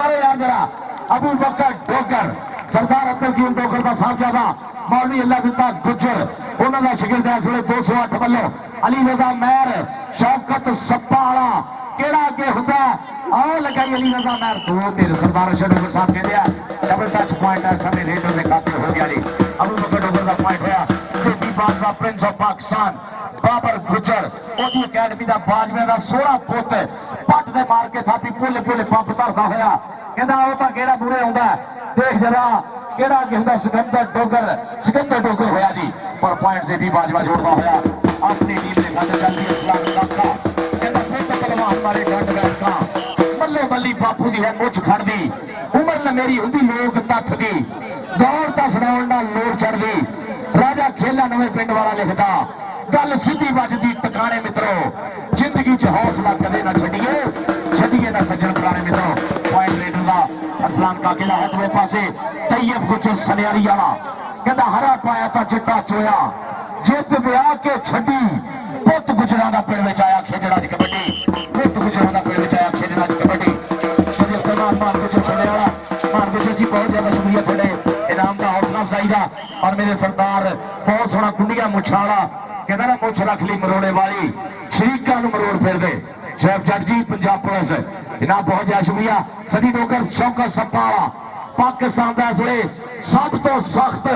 यार जरा अबू बकर डोगर सरदार अब्दुल कीम डोगर का साहबजादा मौलवी अल्लाह दिता गुजर उन्होंने शिगिर्द इस वे 208 वालों अली रजा महर शौकत सप्पाला केड़ा अगे होंदा आओ लगाई अली रजा महर दो तीन सरदार अरशद डोगर साहब कहते हैं डबल टच पॉइंट है समय रेडर के खाते हो गया जी अबू बकर डोगर का पॉइंट है सिटी बादशाह प्रिंस ऑफ पाकिस्तान बाबर गुजर ओदी अकेडमी दा बाजवे दा 16 पुत पट दे मार के थापी पुले पुले पंप धरदा होया कहंदा ओ तां केड़ा बुरे आउंदा देख जरा केड़ा अगे हुंदा सिकंदर डोगर होया जी पर पॉइंट से भी बाजवा जोड़दा होया अपनी टीम दे खाते चलदी इस्लाम काका कहंदा पुत पहलवान मारे डंड बैठा बल्ले बल्ली बापू दी है मुछ खड़दी उमर न मेरी हुंदी लोक तथ दी दौड़ दा सुनाउण नाल लोर चढ़दी राजा खेला नवे पिंड वाला लिखदा गल सीधी बजदी टकाने मित्रों जिंदगी च हौसला कदे ना छड़िए ना सज्जन पुराने मित्रों पॉइंट रेडर दा असलाम काके दा हथ में पासे तैयब गुजर सनियारी वाला कहंदा हरा पाया ता चिट्टा चोया जित ब्याह के छड्डी पुत गुजरां दा पिंड विच आया खेजड़ा दी कबड्डी पुत गुजरां दा पिंड विच आया खेजड़ा दी कबड्डी सजे समान मान गुजर सनियारा मान गुजर जी बहुत ज्यादा शुक्रिया थोड़े इनाम दा हौसला अफजाई दा और मेरे सरदार बहुत सोहना कुंडिया मुछाला कहता ना मुछ रख ली मरोड़े वाली शरीका मरोड़ फिर दे शेफ जट जी पंजाब पुलिस इनाम बहुत ज्यादा शुक्रिया सदी डोगर शौकत सप्पाला पाकिस्तान का इस वे सब तो सख्त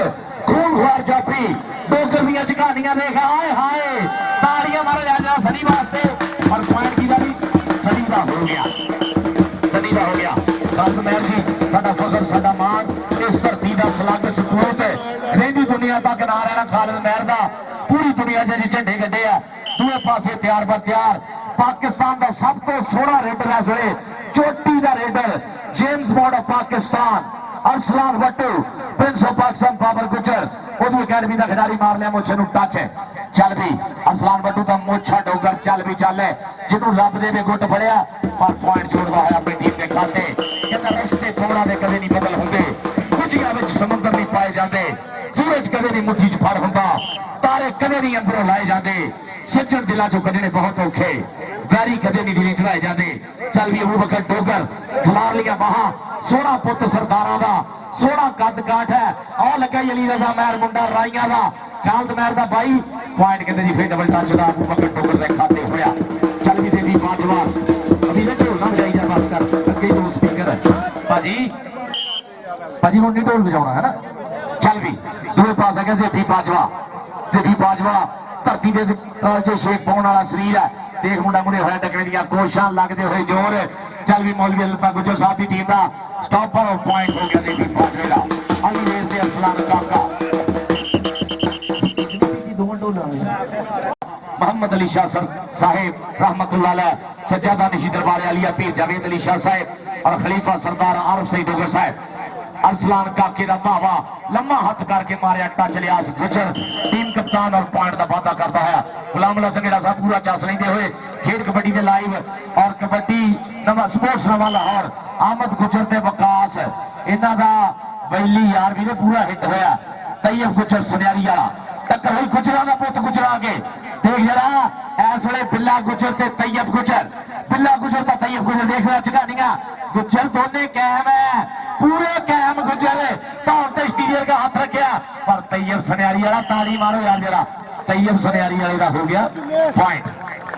खून खुआर जाफी डोगर दी कहानियां देख हाय हाय तालियां मारे जा सदी वास्ते और पॉइंट की बारी सदी का हो गया खालिद महर जी साडा फखर साडा मान इस धरती का सलग सपूत रेंदी दुनिया तक ना रहना खालिद महर का पूरी दुनिया जी झंडे गड्डे आ दूए पासे तैयार बर तैयार पाकिस्तान का सब तो सोहना रेडर इस वे चोटी का raider James Bond of Pakistan Arslan Wattoo prince of Pakistan Babar Gujjar ओदी अकेडमी का खिडारी मार लिया मुछे नु टच है चल भी अरसलान वट्टू का मुछा डोगर चल भी चल जिन्हों रब दे गुट फड़िया पर पॉइंट जोड़ता है अपनी टीम के खाते कहता रस्ते थोड़ा दे कदे नहीं बदल होंगे कुछिया विच समुद्र नहीं पाए जाते सूरज कदे नहीं मुट्ठी च फड़ हुंदा तारे कदे नहीं अंदरों लाए जाते सज्जन दिलों चो कदे बहुत औखे वैरी कदे नहीं दिली चढ़ाए जाते चल भी अबू बकर डोगर खिलार लिया वहां सोहना पुत सरदारां दा सोहना कद काठ है और लगा अली रजा महर मुंडा राइयां दा खालिद महर दा भाई पॉइंट कहते जी फिर डबल टच दा अबू बकर डोगर दे खाते होया चल भी से बाजवा अभी ना ढोल ना बजाई जा बस कर अगे दो स्पीकर भाजी हुण नहीं ढोल बजाउणा है ना चल भी दूए पास है ज़ेबी बाजवा धरती दे जो शेख पाउण वाला शरीर है देख मुंडा मुड़े होया डकने दी कोशिशां लगदे होए जोर चल भी मौलवी अल्लाह गुजर साहब की टीम का स्टॉपर ऑफ पॉइंट हो गया ज़ेबी बाजवे दा अली रेस दे अरसलान काका मोहम्मद अली शाह साहेब रहमतुल्लाह अलैह सज्जादा निशी दरबार आलिया पीर जावेद अली शाह साहेब और खलीफा सरदार आरिफ सईद डोगर साहेब अरसलान काके दा भावा लम्मा हाथ करके मारे टच लिया गुजर टीम कप्तान और पॉइंट का वादा करता है गुलाम अल्लाह संघेड़ा साहब पूरा चस लेंदे हुए खेड कबड्डी के लाइव और कबड्डी नवा स्पोर्ट्स नवा लाहौर आमद गुजर ते वकास इन्हां दा वैली यार भी पूरा हिट होया तैयब गुजर सुनियारी वाला टक्कर हुई गुजरां दा पुत गुजरां के देख जरा इस वे बिल्ला गुजर ते तैयब गुजर बिल्ला गुजर ता तैयब गुजर देख रहा झकानियां गुजर दोने कायम है पूरे कायम गुजर धौन ते स्टीरियर का हाथ रखा पर तैयब सनियारी वाला ताली मारो यार जरा तैयब सनियारी वाले का हो गया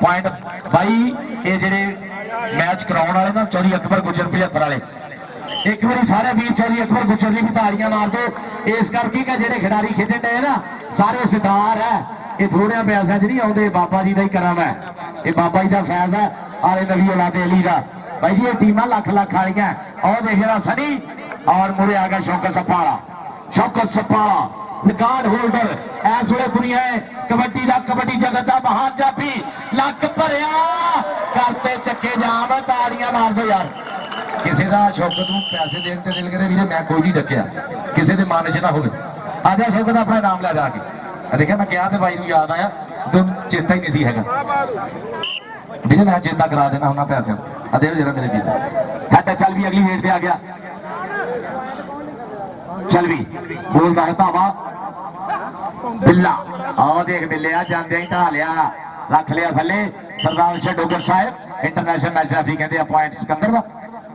पॉइंट भाई ये जेडे मैच कराने वाले ना चौधरी अकबर गुजर 75 वाले एक बार सारे वीर चौधरी अकबर गुजर की भी तालियां मार दो इस करके जेडे खिडारी खेडन डे ना सारे सितार है ये थोड़े पैसा च नहीं आते बाबा जी का ही करम है ये बाबा जी का फैज है आले नबी औलादे अली का भाई जी ये टीमां लख वालियां और देख रहा सनी और मुड़े आ गया शौकत सप्पाला रिकॉर्ड होल्डर इस वे दुनिया कबड्डी जगत का महान जाफी लक भरिया करते चक्के जाम ताड़ियां मार दो यार किसी का शौकत नूं पैसे देने ते दिल करे वीरे मैं कोई नहीं डकिया किसी के मन च ना हो आजा शौकत अपना नाम लै जाके देखिए मैं क्या भाई नूं याद आया तो चेता ही नहीं सी हैगा ਵੀਰੇ मैं चेता करा देना उन्होंने पैसे अदे जरा मेरे भी साडा चल भी अगली वेट पे आ गया चल भी बोलता है भावा बिल्ला आओ देख बिल्ले जाते ही ढा लिया रख लिया थले सरदार अरशद डोगर साहब इंटरनेशनल मैच रेफरी कहते हैं पॉइंट सिकंदर का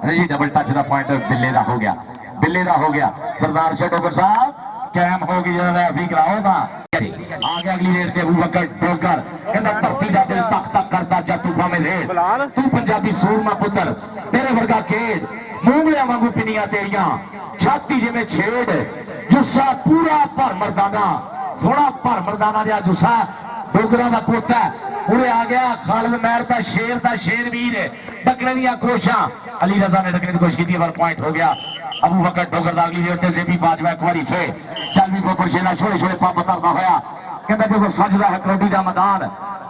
जी डबल टच का पॉइंट बिल्ले का हो गया, बिल्ले का हो गया। सरदार शेडोगर साहब कैम हो गई जो कराओ था आ गया अगली रेड से अबू बकर डोगर कहता धरती का दिल तक तक करता जब तू भावे रेड तू पंजाबी सूरमा पुत्र तेरे वर्गा खेड मूंगलियां वांगू पिनिया तेरिया छाती जिमें छेड़ जुस्सा पूरा भर मरदाना सोना भर मरदाना जहा जुस्सा डोगरा का पोता उरे आ गया खालिद महर का शेर वीर डकने दिया कोशिशा अली रजा ने डकने की कोशिश की पर पॉइंट हो गया अबू बकर डोगर का अगली रेड से भी बाजवा एक बारी फिर चल भी गोबर शेरा छोटे छोटे पंप करता होया कहता जो सजदा है कबड्डी का मैदान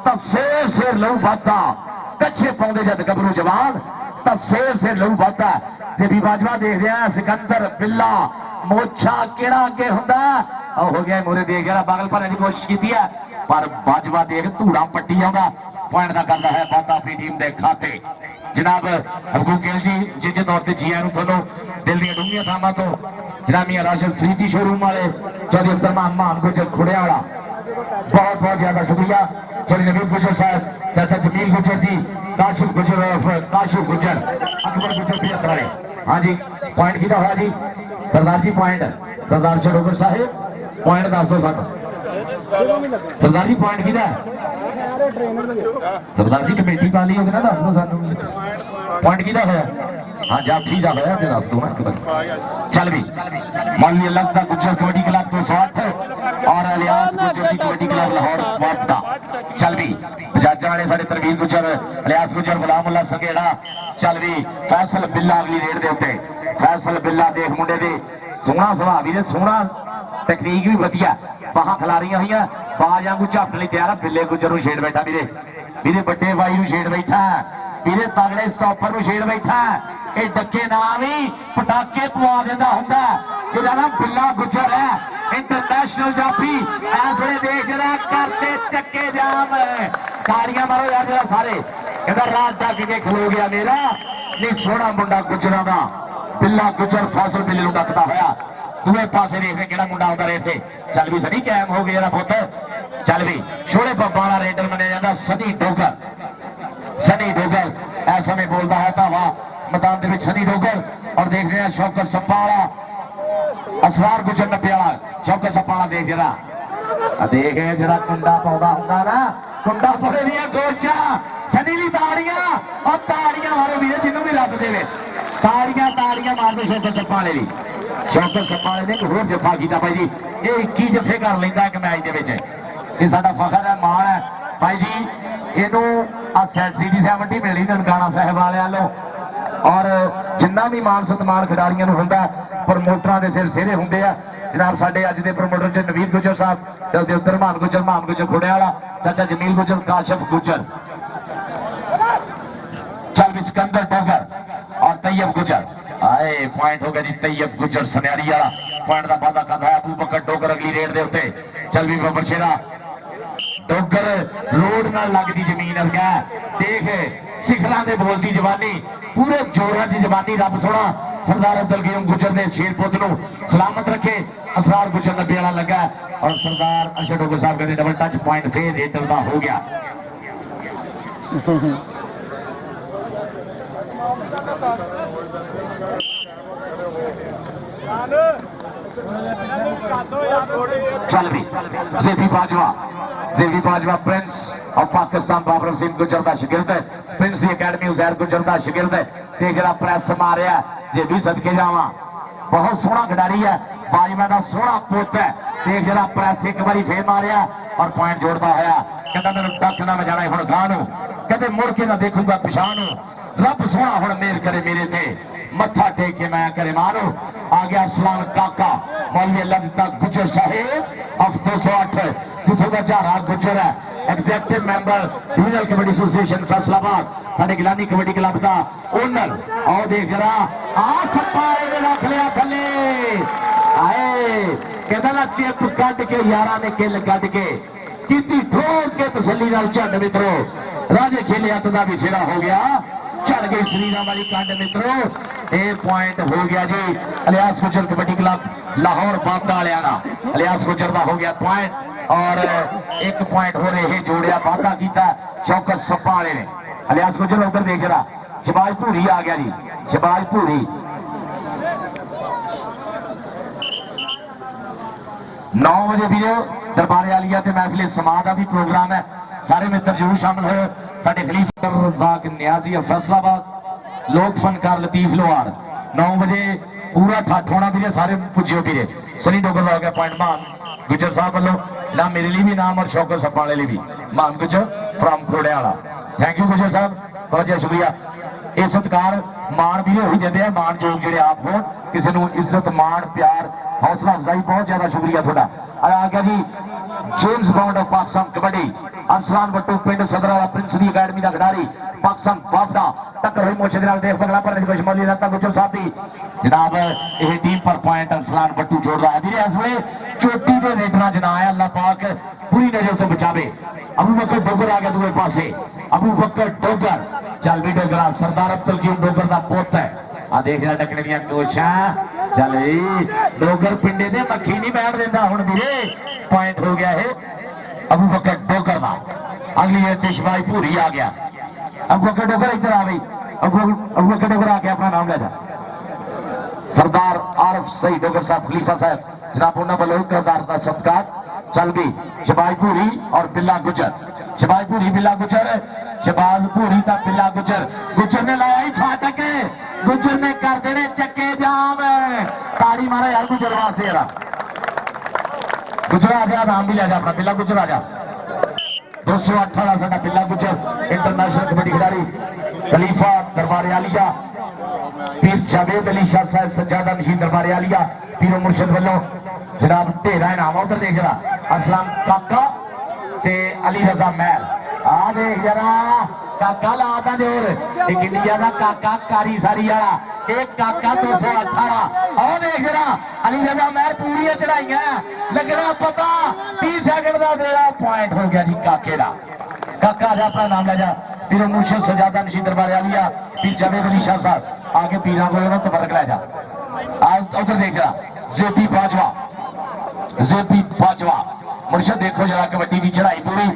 तब शेर लहू बहता कच्छे पाउंदे जद गबरू जवान तब शेर लहू बहता जे भी बाजवा देख रहा है सिकंदर बिल्ला मोछा केड़ा अगे हुंदा हो गया मोरे देख रहा पागल भरने की कोशिश की है पर बाजवा देख धूड़ा पट्टी आउंदा पॉइंट का करता है बाता अपनी टीम के खाते जनाब अबू गिल जी जिस तौर पर जी आनू थोनों दिल दी डूंगियां थावां तो जनामिया राशन फ्रीजी शोरूम वाले चौधरी अब्दुलरहमान मान गुजर खुड़िया वाला बहुत बहुत ज्यादा शुक्रिया चौधरी नवीद गुजर साहब चाचा जमील गुजर जी काशिफ गुजर अकबर गुजर भी अतराए हाँ जी पॉइंट कितना होया जी सरदार जी पॉइंट सरदार शेडोगर साहेब पॉइंट दस दो सानू सरदार जी पॉइंट कितना सरदार जी कमेटी पा ली होगी ना दस दो सानू पॉइंट कितना होया हाँ जाफी का होया दस दो ना एक बार चल भी मौलवी अल्लाह का गुजर कबड्डी क्लब 208 और अलियास गुजर की कबड्डी क्लब लाहौर वापदा चल भी बजाजा वाले सारे तरवीर गुजर अलियास गुजर गुलाम उल्लाह संघेड़ा चल भी फैसल बिल्ला अगली रेड दे उत्ते फैसल बिल्ला देख मुंडे दे सोहना सुभाव भी सोहना तकनीक भी वधिया बाहां खिलारियां हुई बाज वांगू झपट लई तैयार बिल्ले गुजर नूं छेड़ बैठा वीरे वीरे बड़े बाई नूं छेड़ बैठा वीरे तगड़े स्टॉपर नूं छेड़ बैठा ये डके ना भी पटाके पवा देता हुंदा जिहदा नाम बिल्ला गुजर है इंटरनेशनल जाफी ऐसे देख रहा करते चक्के जाम तालियां मारो यार जरा सारे कहता रात ढक के खलो गया मेरा नहीं सोहना मुंडा गुजरां दा बिल्ला गुजर फैसल बिल्ले नूं डकदा होया दूए पासे देखने केड़ा मुंडा आउंदा रहे थे चल भी सनी कैम हो गया पुत चल भी छोड़े पब्बा वाला रेडर मनिया जाता सनी डोगर इस समय बोलता है धावा मैदान के सनी डोगर और देख रहे हैं शौकत सप्पा वाला असरार गुजर नब्बे वाला शौकत सप्पा वाला देख जरा देख जरा कुंडा पौधा होंगे ना कुंडा पौधे दिया गोशा सनी दी ताड़ियां और ताड़ियां मारो भी जिन्हों भी रब दे ताड़ियां मारते शौकत सप्पा वाले भी शौकत सप्पा वाले ने एक होर जफा किया भाई जी ये 21 जफे कर लेंदा एक मैच के साडा फखर है मान है भाई जी इनू CD 70 मिली ननकाना साहब वालों और जिन्ना भी मान सन्मान खिडारियों होंगे प्रमोटर के सिर सेरे होंगे जनाब साडे अज के प्रमोटर च नवीद गुजर साहब चलते उधर मान गुजर खुड़िया वाला चाचा जमील गुजर काशिफ गुजर चल भी सिकंदर डोगर और तैयब गुजर आए पॉइंट हो गया जी तैयब गुजर सनियारी वाला पॉइंट का वादा करता है अबू बकर डोगर अगली रेड के उत्ते चल भी बबर शेरा डोगर रोड नाल लगदी जमीन अरगा देख सिखलां दे बोलदी जवानी पूरे जोरां च जवानी रब सोना सरदार अब्दुल गयूम गुजर दे शेर पुत नूं सलामत रखे असरार गुजर नब्बे वाला लगा और सरदार अशर डोगर साहब कहते डबल टच पॉइंट फिर रेडर दा हो गया चल भी जेबी बाजवा प्रिंस ऑफ पाकिस्तान बाबर सिंह गुजर का शागिर्द है प्रिंस की अकेडमी उजैर गुजर का शागिर्द है देख रहा प्रेस मारिया जे भी सदके जावा बहुत सोहना खिडारी है बाजवा का सोहना पुत है देख रहा प्रेस एक बार फिर मारिया और पॉइंट जोड़ता होया कहता मैं डक ना मैं जाना हुण गां नूं कहते मुड़ के ना देखूंगा पिछां नूं रब सोहना हुण मेहर करे मेरे ते मत्था टेक के मैं करे मानो आ गया अरसलान काका मौलवी अल्लाह दिता गुजर साहेब ऑफ 208 जिथों का झारा गुजर है executive member divisional kabaddi association Faisalabad साडे गिलानी कबड्डी क्लब का ओनर आओ देख जरा आ सप्पा ने रख लिया थले आए कहता ना चिप कट के यारा ने किल कट के कीती ठोक के तसल्ली नाल झंड मित्रों राजे खेले हथ दा भी सिरा हो गया चढ़ गई शरीरा वाली कंड मित्रों ए पॉइंट हो गया जी अलियास गुजर कबड्डी क्लब लाहौर बाबा वाला अलियास गुजर का हो गया पॉइंट और एक पॉइंट हो रहे जोड़िया वादा किया चौकस सप्पा वाले ने अलियास गुजर उधर देख रहा जबाज धूरी आ गया जी शबाज भूरी 9 बजे वीडियो दरबारे आलिया ते महफिल समाज का भी प्रोग्राम है सारे मित्र जरूर शामिल हो साडे खलीफा रज़ाक नियाजी फैसलाबाद लोक फनकार लतीफ लोहार 9 बजे पूरा ठठ होना भी सारे पुजियो भी सनी डोगर हो गया पॉइंट मान गुजर साहब वालों ना मेरे लिए भी नाम और शौकत सपा वाले लिए भी मान गुजर फ्रॉम खोड़े वाला थैंक यू गुजर साहब बहुत बहुत शुक्रिया ये सत्कार मान भी हो देते हैं मान योग जो आप हो किसी को इज्जत मान प्यार हौसला अफजाई बहुत ज्यादा शुक्रिया थोड़ा आ गया जी James Bond of Pakistan kabaddi Arsalan Buttu पिंड सदराला प्रिंस दी अकेडमी का खिडारी पाकिस्तान वापदा टक्कर हुई मोचे देख बगला पर कोशिश मौली रहता गुजर साहब दी जनाब यह टीम पर पॉइंट अरसलान बट्टू जोड़ता है इस वे चोटी के रेडर जना है अल्लाह पाक पूरी नजर तो बचावे अबू बकर डोगर आ गया दूसरे पासे अबू बकर डोगर चल भी डोगरा सरदार अब्दुल कीम डोगर का पुत है आ देख रहा डकने दी कोशा चल डोगर पिंडे दे मक्खी नहीं बैठ देता हुण वीरे पॉइंट हो गया है अबू बकर डोगर का अगली यतिश भाई भूरी आ गया अबू बकर डोगर इधर आ गई अबू बकर डोगर आके अपना नाम ले जा सरदार आरफ सही डोगर साहब खलीफा साहब जनाब उन्होंने वालों 1000 का सत्कार चल गई शबाज भूरी और बिल्ला गुजर शबाज भूरी बिल्ला गुजर शबाज भूरी का बिल्ला गुजर गुजर ने लाया ही फाटक गुजर ने कर देने चक्के जाम ताड़ी मारा यार गुजर वास्ते यार गुजर आ जा नाम भी ले जा अपना बिल्ला गुजर आ जा 208 वाला साडा बिल्ला गुजर इंटरनेशनल कबड्डी खिलाड़ी खलीफा दरबार आलिया पीर जावेद अली शाह साहब सज्जादा नशीन दरबार आलिया पीरो मुर्शद वालों जनाब ढेरा इनाम उधर देख रहा असलाम काका ते अली रजा महल आ देख जरा काका लाता जोर एक इंडिया का काका कारी सारी वाला एक काका 218 और देख जरा अली रजा महल पूरी चढ़ाइया लगना पता 30 सेकंड का बेड़ा पॉइंट हो गया जी काके का काका जा अपना नाम ले जा पीर मुर्शद सजादा नशीन दरबार आलिया पीर जावेद अली शाह साहब आगे पीरा को तबरक ले जा उधर देख रहा जेपी बाजवा मुर्शद देखो जरा कबड्डी की चढ़ाई पूरी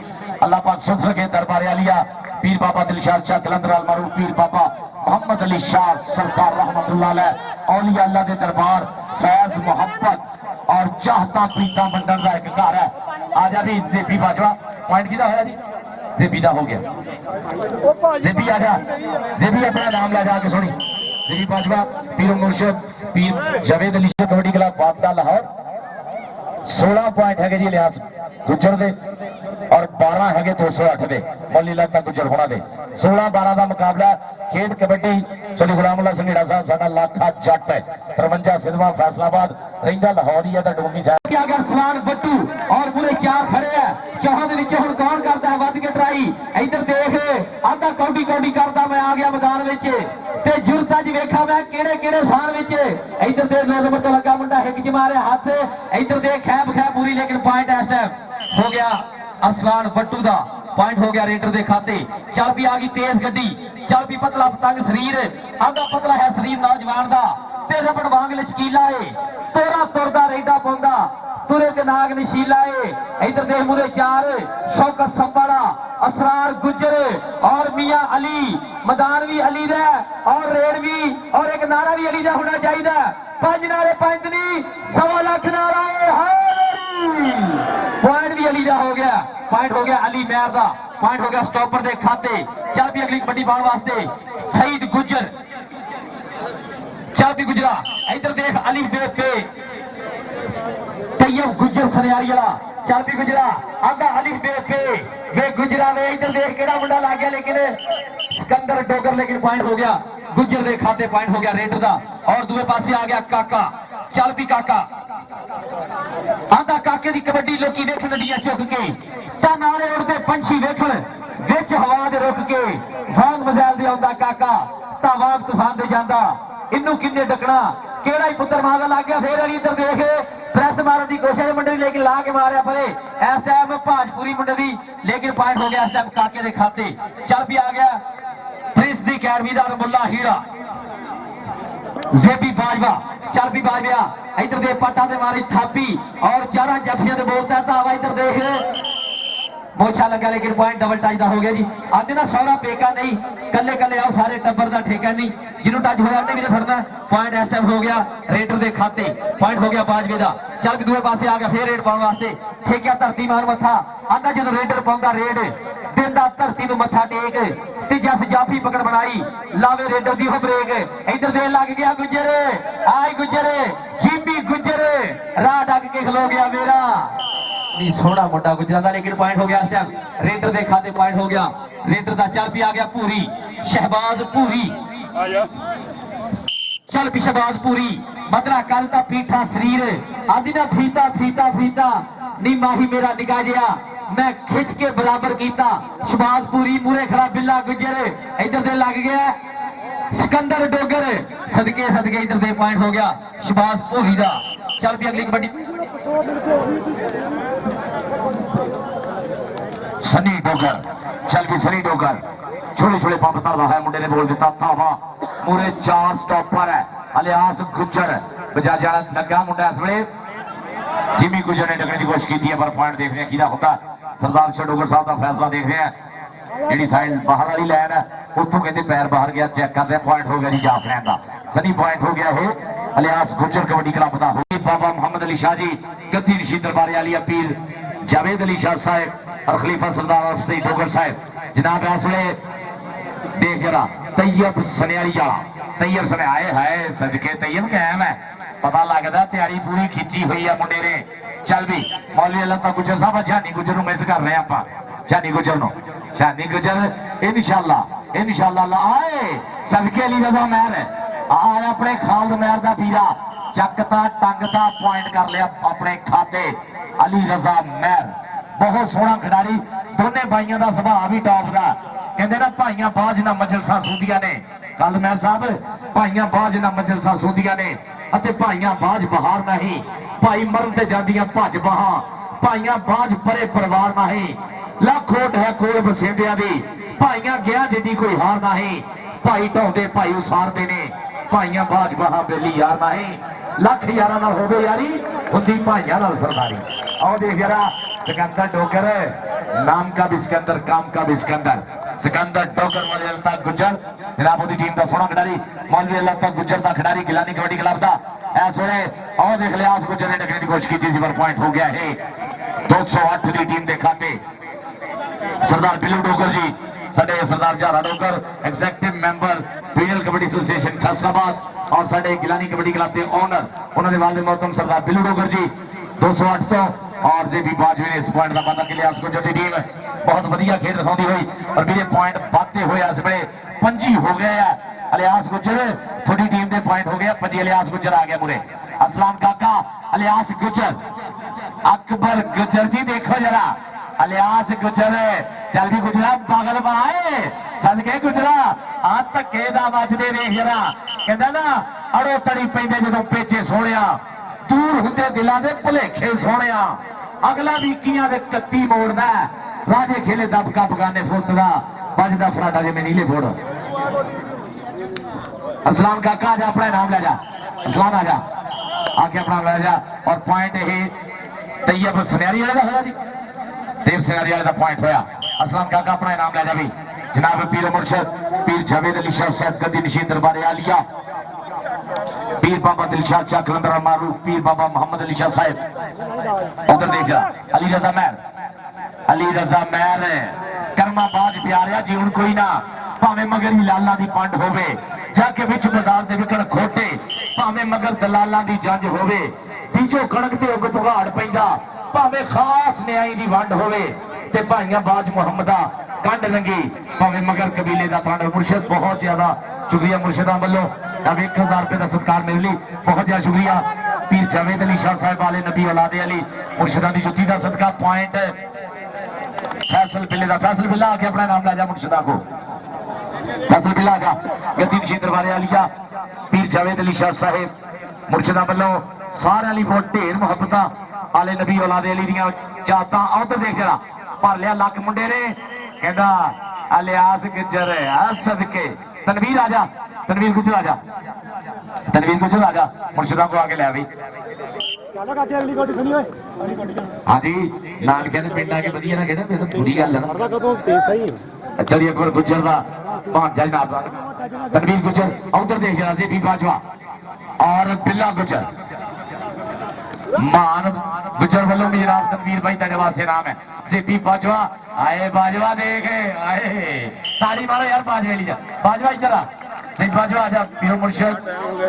अल्लाह पाक सुख रखे दरबार आलिया पीर बाबा दिलशाद शाह कलंदर अल मारूफ पीर बाबा मोहम्मद अली शाह सरकार रहमतुल्लाह अलैह औलिया अल्लाह के दरबार फैज मोहब्बत और चाहता प्रीता मंडल का एक घर है आजा भी जेपी बाजवा पॉइंट किदा होया जी जेपी दा हो गया जेपी आजा जेपी अपना नाम ले जा के सुनी जेपी बाजवा पीर मुर्शद पीर जावेद अली शाह कबड्डी क्लब वापदा लाहौर 16 पॉइंट है जी लिहाज गुजर दे और 12 है 208 दे मौली लता गुजर होना दे 16-12 का मुकाबला खेड कबड्डी चली गुलामुल्ला संघेड़ा साहब साडा लाखा जट है 53 सिद्धवा फैसलाबाद रहिंदा लाहौर ही है तो डूमी साहब क्या अगर सलान बट्टू और पूरे चार खड़े है चौहां दे विच हुण कौन करदा है वध के ट्राई इधर देख आधा कौडी कौडी करदा मैं आ गया मैदान विच ते जुरत अज वेखा मैं केड़े केड़े स्थान विच इधर देख 9 नंबर तो लगा मुंडा हिक च मारे हाथ इधर देख खैब पूरी लेकिन पॉइंट इस टाइम हो गया असलान बट्टू दा पॉइंट हो गया रेडर दे खाते चल भी आ गई तेज गड्डी चल भी पतला पतंग शरीर आधा पतला है शरीर नौजवान दा ते रबड़ वांग लचकीला है तोरा तुरदा रेडा पौंदा तुरे ते नाग नशीला है इधर देख मुरे चार शौकत संबाड़ा असरार गुजर और मियां अली मैदान भी अली दा और रेड भी और एक नारा भी अली दा होना चाहिए 5 नारे 5 नहीं 1.25 लाख नारा पॉइंट भी अली दा हो गया पॉइंट हो गया अली मेहर दा पॉइंट हो गया स्टॉपर दे खाते चल भी अगली कबड्डी पाने वास्ते सईद गुजर चल भी गुजरा इधर देख अली बेग पे तैयब गुजर सनियारी वाला चल भी गुजरा आगा अली बेग पे वे गुजरा वे इधर देख केड़ा मुंडा ला गया लेकिन सिकंदर डोगर लेकिन पॉइंट हो गया गुजर दे खाते पॉइंट हो गया रेडर दा और दूसरे पासे आ गया काका चल भी काका आधा काके दी कबड्डी लोकी देखण नदियां चुक के ता नाले उड़दे पंछी देखण विच हवा दे रुक के वांग मजाल दे आउंदा काका ता वांग तूफान दे जांदा इन्नू किन्ने डकना केड़ा ही पुत्र मां दा लग गया फिर अली इधर देख प्रेस मारन दी कोशिश मुंडे दी लेकिन ला के मारिया परे इस टाइम भाजपुरी मुंडे दी लेकिन पॉइंट हो गया इस टाइम काके दे खाते चल भी आ गया प्रिंस दी अकेडमी दा रमुल्ला हीरा जेबी बाजवा चल भी बाजवा इधर दे पट्टा दे मारी थापी और चारा जफिया दे बोलता है तावा इधर देख मोछा लगा लेकिन पॉइंट डबल टच का हो गया जी। आते ना सौरा पेका नहीं, कले कले आओ सारे टब्बर का ठेका नहीं, जिन्हों टच होया उन्हें भी फड़ना। पॉइंट इस टाइम हो गया रेडर के खाते, पॉइंट हो गया बाजवे का। चल दूसरे पासे आ गया फिर रेड पाने वास्ते, ठेकिया धरती मार मथा आंदा जो रेडर पाਉਂਦਾ रेड देंदा धरती को मथा टेक ते जस जाफी पकड़ बनाई लावे रेडर की हो ब्रेक। इधर दे लग गया गुजर, आई गुजर जीपी गुजर राह डक के खलो गया मेरा नहीं सोहना मुंडा गुजरा था, लेकिन पॉइंट हो गया इस टाइम रेडर के खाते। पॉइंट हो गया रेडर का। चल भी आ गया पूरी शहबाज पूरी, चल भी शहबाज पूरी मदरा कल का पीठा शरीर आदि ना फीता फीता फीता नी माही मेरा निका जिया मैं खिंच के बराबर किया। शहबाज पूरी मूरे खड़ा बिल्ला गुजर इधर दे लग गया सिकंदर डोगर सदके सदके इधर दे पॉइंट हो गया शहबाज पूरी का। चल भी अगली कबड्डी सनी डोगर, चल भी सनी डोगर छोटे छोटे पंप कर रहा है, मुंडे ने बोल दिता धावा मूरे 4 स्टॉपर है अलियास गुजर बजा जाना लगा मुंडा इस वे। जिमी गुजर ने डकने की कोशिश की थी पर पॉइंट देख रहे हैं किदा होता। सरदार शडोगर साहब का फैसला देख रहे हैं, जी साइड बाहर वाली लाइन है उतों कहते पैर बाहर गया, चेक करते हैं। पॉइंट हो गया जी जाफरिया का, सनी पॉइंट हो गया है अलियास गुजर कबड्डी क्लब का। बाबा मोहम्मद अली शाह जी गद्दी नशीद दरबार आलिया पीर जावेद अली शाह साहब और खलीफा सरदार सईद डोगर साहब जनाब इस वे देख जरा तैयब सनियारी वाला तैयब सने आए है सदके तैयब कायम है, पता लगता तैयारी पूरी खिंची हुई है मुंडे ने। चल भी मौलवी अल्लाह गुजर साहब झानी गुजर मिस कर रहे हैं आप झानी गुजर नो, झानी गुजर इंशाअल्लाह आए सदके अली रजा महर आए अपने खालद महर का पीरा चकता टंगता पॉइंट कर लिया अपने खाते। अली रजा महर बहुत सोहना खिडारी, दोनों भाइयों का सुभाव भी टॉप का। कहते ना भाइयां बाज ना मजलसा सूदिया ने, कल महर साहब भाइयां बाज ना मजलसा सूदिया ने भाइयां बाज बहार नहीं, भाई मरण से जादियां भज बहा भाइयां बाज परे परिवार नहीं, लख खोट है कोल बसेंदिया दी भाइयां गया जिदी कोई हार नहीं, भाई ढाउंदे भाई उसारदे ने भाइयां बाज बहा बेली यार नहीं, लख यारा ना होवे यारी हुंदी भाइयां नाल सरदारी। आओ देख जरा सिकंदर डोगर नाम का भी सिकंदर काम का भी सिकंदर, सिकंदर डोगर मौलवी अल्ताफ गुजर जनाब ओदी टीम का सोहना खिडारी मौलवी अल्ताफ गुजर का खिडारी गिलानी कबड्डी क्लब का इस वे। आओ देख लिया गुजर ने डकने की कोशिश की थी पर पॉइंट हो गया है 208 की टीम के खाते। सरदार बिल्लू डोगर जी साडे सरदार झारा Dogar executive member PL kabaddi association Faisalabad और साडे गिलानी कबड्डी क्लब के ओनर उन्होंने वालिद मोहतरम सरदार बिल्लू डोगर जी 208 तो और जे भी बाजवे ने इस पॉइंट का पता कि लिहाज गुजर की टीम बहुत बढ़िया खेल दिखाती हुई और मेरे पॉइंट बढ़ते हुए इस वे 25 हो गए हैं। अलियास गुजर थोड़ी टीम के पॉइंट हो गया 25, अलियास गुजर आ गया मुरे असलाम काका अलियास गुजर अकबर गुजर जी देखो जरा अलियास गुजर चल भी गुजरा पागल पाए सदके गुजरा आ धक्के दा बचदे देख जरा कहंदा ना अड़ो तड़ी पैंदे जदों पेचे सोहणिया दूर हुंदे दिलां दे भुलेखे सोहणिया अगला भी कियां दे कत्ती मोड़दा राजे खेले दबका बगाने फुटदा बजदा फराडा जे में नीले फोड़। असलाम काका आजा अपना नाम ले जा, असलाम आजा आके अपना ले जा और पॉइंट है तैयब सनियारी वाले का होया जी, देव सनियारी वाले का पॉइंट होया। असलाम काका अपना नाम ले जा भी जनाब पीर मुर्शद पीर जावेद अली शाह साहब गद्दी नशीद दरबार आलिया पीर बाबा दिलशाह शाह कलंदर मारूफ पीर बाबा मोहम्मद अली शाह साहब उधर देख जा अली रजा महर कर्मा बाज प्यारिया जी हुण कोई ना भावें मगर ही लाला दी पंड होवे जाके विच बाजार दे विकण खोटे भावें मगर दलालां दी जंज होवे बीजो कणक ते उग पुगाड़ पैंदा भावें खास न्याई दी वंड होवे ते भाइयां बाज मुहम्मदा कंड लंगी भावें मगर कबीले दा पंड। मुर्शद बहुत ज्यादा शुक्रिया मुर्शदा वालों 1000 रुपए का सत्कार मेरे लिए बहुत ज्यादा शुक्रिया। पीर जावेद अली शाह साहब वाले नबी औलादे अली मुर्शदा दी जुत्ती दा सदका पॉइंट फैसल बिल्ले दा फैसल बिल्ला आके अपना नाम ला जा मुर्शदा को फैसल बिल्ला आगा गद्दी नशीद दरबार आलिया पीर जावेद अली शाह साहब मुर्शदा वालों सारे अली बहुत ढेर मुहब्बत आले नबी औलादे अली दियां चाहता। उधर देख जरा भर लिया लक मुंडे ने कहंदा अलियास गुजर सदके तनवीर आजा तनवीर गुजर आजा तनवीर गुजर आजा मुर्शदा को आगे ले भाई। हाँ जी ਨਾਨਕਿਆਂ ਦੇ ਪਿੰਡ ਆ ਕੇ ਵਧੀਆ ਨਾ ਖੇਡਣ, ਇਹ ਤਾਂ ਬੁਰੀ ਗੱਲ ਹੈ ਨਾ। ਕਰਦਾ ਕਦੋਂ ਤੇ ਸਹੀ अच्छा जी अकबर गुज्जर का भांजा जनाब तनवीर गुज्जर उधर देख रहा जेपी बाजवा और बिल्ला गुज्जर मान गुज्जर वालों भी जनाब तनवीर भाई तेरे वास्ते नाम है जेपी बाजवा। आए बाजवा देखे आए ताली मारो यार बाजवा लीजिए बाजवा इधर आ जेपी बाजवा आजा पीर मुर्शिद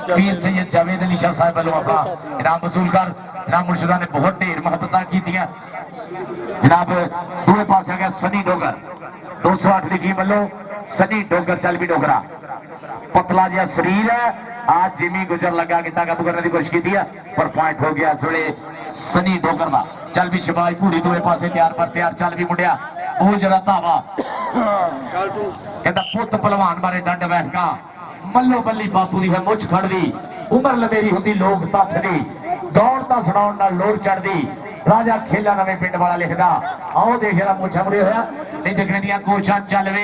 पीर सैयद जावेद अली शाह साहब वालों अपना इनाम वसूल कर। इनाम मुर्शिदा ने बहुत ढेर मोहब्बत की जनाब। दूसरे पास आ गया सनी डोगर 208 लिखी मलो सनी डोगर चल भी डोगरा पतला जिहा शरीर है। आज जिमी गुजर लगा कि काबू करने की कोशिश की है पर पॉइंट हो गया इस वे सनी डोगर का। चल भी शबाज पूरी दूसरे पासे तैयार पर तैयार चल भी मुंडिया वो जरा धावा कहता पुत पहलवान बारे डंड बैठका मल्लो बल्ली बापू की है मुछ खड़दी उम्र लवेरी होंदी लोग तथदी दौड़ता सुनाउण नाल लोड़ चढ़दी राजा खेला नवे पिंड वाला लिखदा आओ देख जरा मुछा मुड़े होया नहीं देखने दिया कोशिशां चल वे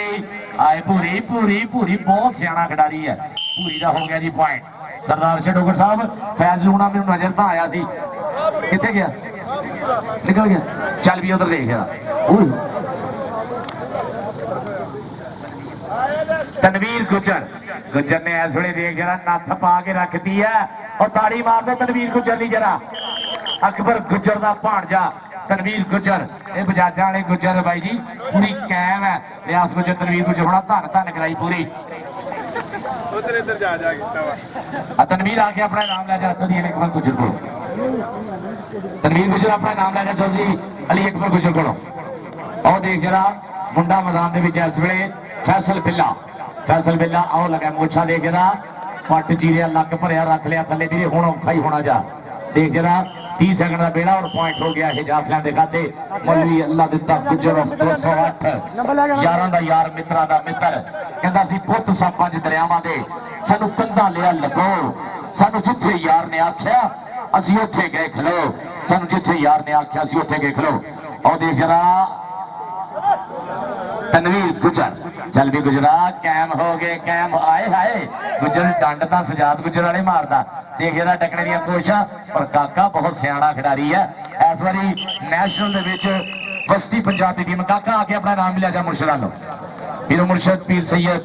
आए पूरी पूरी पूरी बहुत सियाना खिडारी है पूरी का हो गया जी पॉइंट। सरदार से डोगर साहब फैज लूना मैनू नजर तो आया सी किथे गया निकल गया चल भी उधर देख जरा तनवीर गुजर गुजर ने इस वे देख जरा नथ पा के रख दी है और ताड़ी मार दो तनवीर गुजर नहीं जरा अकबर गुजर का भांजा तनवीर गुजर ये बजाजा वाले गुजर भाई जी पूरी कैम है लियास गुजर तनवीर गुजर होना धन धन कराई पूरी तनवीर आके अपना नाम लै जा चौधरी अली अकबर गुजर को तनवीर गुजर अपना नाम लै जा चौधरी अली अकबर गुजर को और देख जरा मुंडा मैदान के इस वे फैसल बिल्ला आओ लगा मोछा देख जरा पट चीरिया लक भरया रख लिया थले भी हूं औखा ही होना जा देख जरा 30 सेकंड का बेड़ा और पॉइंट हो गया है जाफलियां दे खाते मौलवी अल्लाह दिता गुजर 208 यारां दा यार मित्रा दा मित्र कहंदा सी पुੱਤ सा पंज दरियावां दे सानू कंधा लिया लगो सानू जिथे यार ने आख्या असी उथे गए खलो सानू जिथे यार ने आख्या असी उथे गए खलो और देख जरा तनवीर गुजर चल भी गुजरा कैम हो गए कैम आए हाय गुजर डंड तो सजाद गुजर वाले मारदा देख जरा टकने दी कोशिशां पर काका बहुत सियाना खिडारी है इस बारी नेशनल दे विच बस्ती पंजाब की टीम काका आके अपना नाम मिला जा मुर्शिद लो पीर मुर्शिद पीर सैयद